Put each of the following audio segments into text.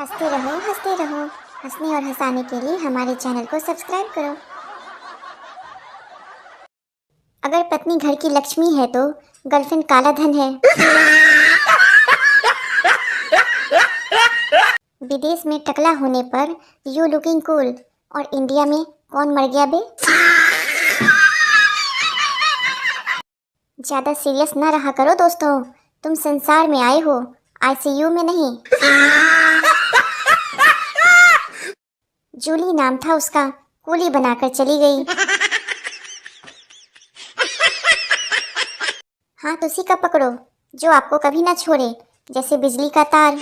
हंसते रहो। हंसने और हंसाने के लिए हमारे चैनल को सब्सक्राइब करो। अगर पत्नी घर की लक्ष्मी है तो गर्लफ्रेंड काला धन है। विदेश में टकला होने पर यू लुकिंग कूल, और इंडिया में कौन मर गया बे। ज्यादा सीरियस ना रहा करो दोस्तों, तुम संसार में आए हो, आईसीयू में नहीं। जूली नाम था उसका, कूली बनाकर चली गई। हाथ उसी का पकड़ो जो आपको कभी ना छोड़े, जैसे बिजली का तार।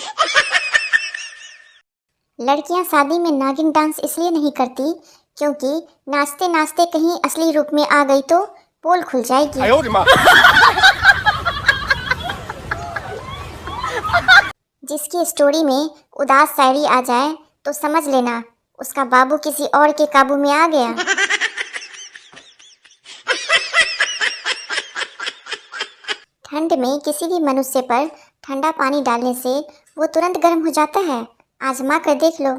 लड़कियां शादी में नागिन डांस इसलिए नहीं करती क्योंकि नाचते नाचते कहीं असली रूप में आ गई तो पोल खुल जाएगी। जिसकी स्टोरी में उदास शायरी आ जाए तो समझ लेना उसका बाबू किसी और के काबू में आ गया। ठंड में किसी भी मनुष्य पर ठंडा पानी डालने से वो तुरंत गर्म हो जाता है, आजमा कर देख लो।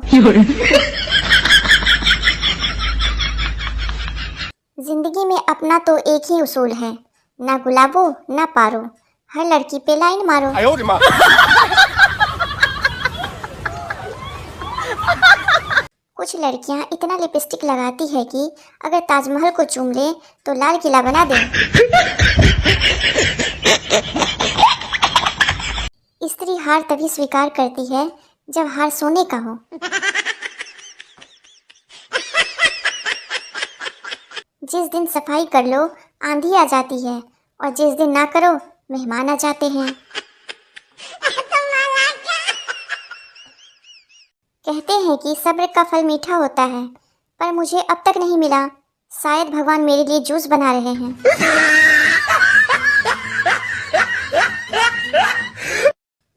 जिंदगी में अपना तो एक ही उसूल है, ना गुलाबो ना पारो, हर लड़की पे लाइन मारो। कुछ लड़कियां इतना लिपस्टिक लगाती है कि अगर ताजमहल को चूम ले तो लाल किला बना दे। स्त्री हार तभी स्वीकार करती है जब हार सोने का हो। जिस दिन सफाई कर लो आंधी आ जाती है, और जिस दिन ना करो मेहमान आ जाते हैं। कहते हैं कि सब्र का फल मीठा होता है, पर मुझे अब तक नहीं मिला। शायद भगवान मेरे लिए जूस बना रहे हैं।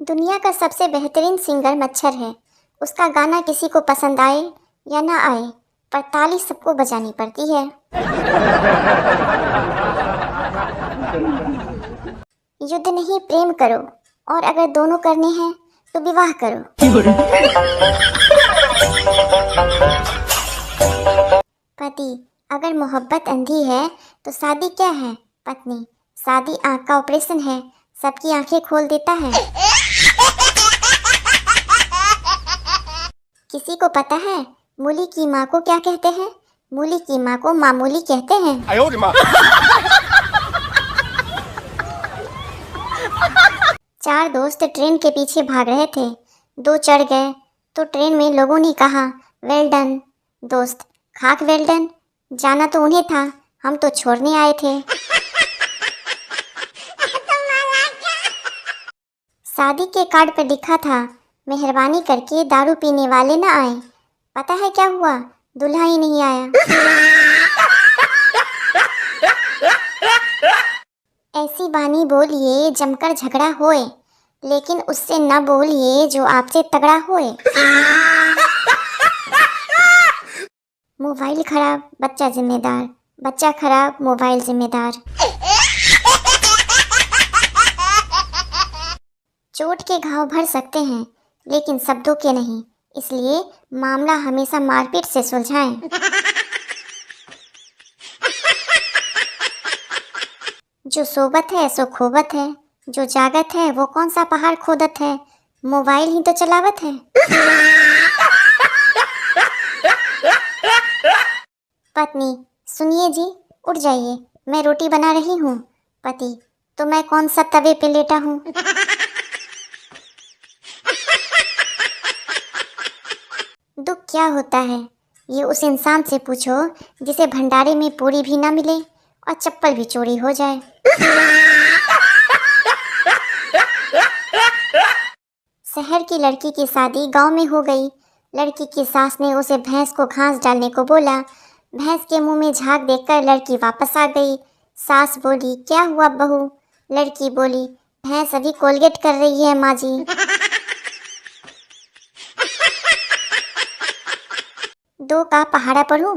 दुनिया का सबसे बेहतरीन सिंगर मच्छर है। उसका गाना किसी को पसंद आए या ना आए, पर ताली सबको बजानी पड़ती है। युद्ध नहीं प्रेम करो, और अगर दोनों करने हैं तो विवाह करो। पति, अगर मोहब्बत अंधी है तो शादी क्या है। पत्नी, शादी आँख का ऑपरेशन है, सबकी आंखें खोल देता है। किसी को पता है मूली की माँ को क्या कहते हैं। मूली की माँ को मामूली कहते हैं। चार दोस्त ट्रेन के पीछे भाग रहे थे, दो चढ़ गए तो ट्रेन में लोगों ने कहा वेल डन। दोस्त, खाक वेल डन, जाना तो उन्हें था, हम तो छोड़ने आए थे। शादी के कार्ड पर लिखा था मेहरबानी करके दारू पीने वाले ना आए। पता है क्या हुआ, दूल्हा ही नहीं आया। ऐसी बानी बोलिए जमकर झगड़ा होए, लेकिन उससे न बोलिए जो आपसे तगड़ा होए। मोबाइल खराब बच्चा जिम्मेदार, बच्चा खराब मोबाइल जिम्मेदार। चोट के घाव भर सकते हैं लेकिन शब्दों के नहीं, इसलिए मामला हमेशा मारपीट से सुलझाएं। जो सोबत है सो खोबत है, जो जागत है वो कौन सा पहाड़ खोदत है, मोबाइल ही तो चलावत है। पत्नी, सुनिए जी, उठ जाइए, मैं रोटी बना रही हूँ। पति, तो मैं कौन सा तवे पे लेटा हूँ। दुख क्या होता है ये उस इंसान से पूछो जिसे भंडारे में पूरी भी ना मिले और चप्पल भी चोरी हो जाए। शहर की लड़की की शादी गांव में हो गई। लड़की की सास ने उसे भैंस को घास डालने को बोला। भैंस के मुंह में झाग देखकर लड़की वापस आ गई। सास बोली, क्या हुआ बहू। लड़की बोली, भैंस अभी कोलगेट कर रही है माँ जी। दो का पहाड़ा पढ़ूं।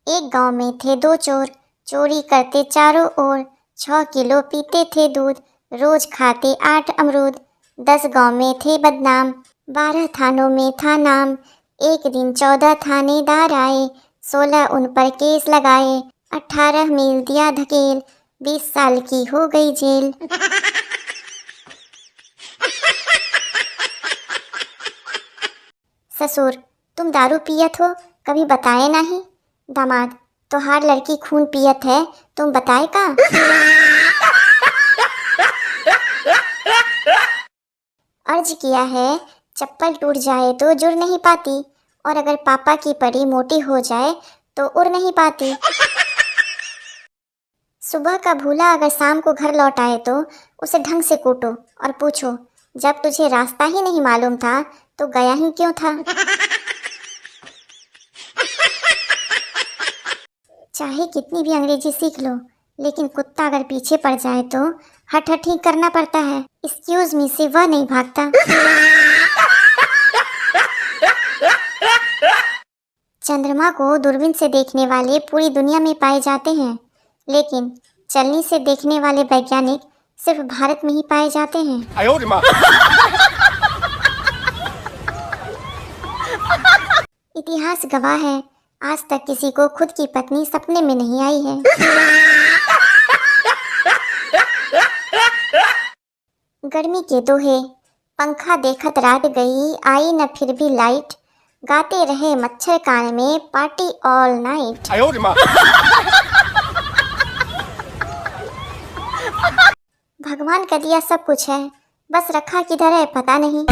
एक गांव में थे दो चोर, चोरी करते चारों ओर। 6 किलो पीते थे दूध, रोज खाते 8 अमरूद। 10 गांव में थे बदनाम, 12 थानों में था नाम, एक दिन 14 थानेदार आए, 16 उन पर केस लगाए, 18 मील दिया धकेल, 20 साल की हो गई जेल। ससुर, तुम दारू पियत हो, कभी बताए नहीं। दामाद, तोहार लड़की खून पियत है, तुम बताए का। अर्ज किया है, चप्पल टूट जाए तो जुड़ नहीं पाती, और अगर पापा की परी मोटी हो जाए तो उड़ नहीं पाती। सुबह का भूला अगर शाम को घर लौट आए तो उसे ढंग से कूटो और पूछो, जब तुझे रास्ता ही नहीं मालूम था तो गया ही क्यों था। चाहे कितनी भी अंग्रेजी सीख लो, लेकिन कुत्ता अगर पीछे पड़ जाए तो हट हट ही करना पड़ता है। एक्सक्यूज मी से वह नहीं भागता। चंद्रमा को दूरबीन से देखने वाले पूरी दुनिया में पाए जाते हैं, लेकिन चलनी से देखने वाले वैज्ञानिक सिर्फ भारत में ही पाए जाते हैं। इतिहास गवाह है, आज तक किसी को खुद की पत्नी सपने में नहीं आई है। गर्मी के दोहे, पंखा देखत रात गई, आई न फिर भी लाइट, गाते रहे मच्छर कान में, पार्टी ऑल नाइट। भगवान का दिया सब कुछ है, बस रखा किधर है पता नहीं।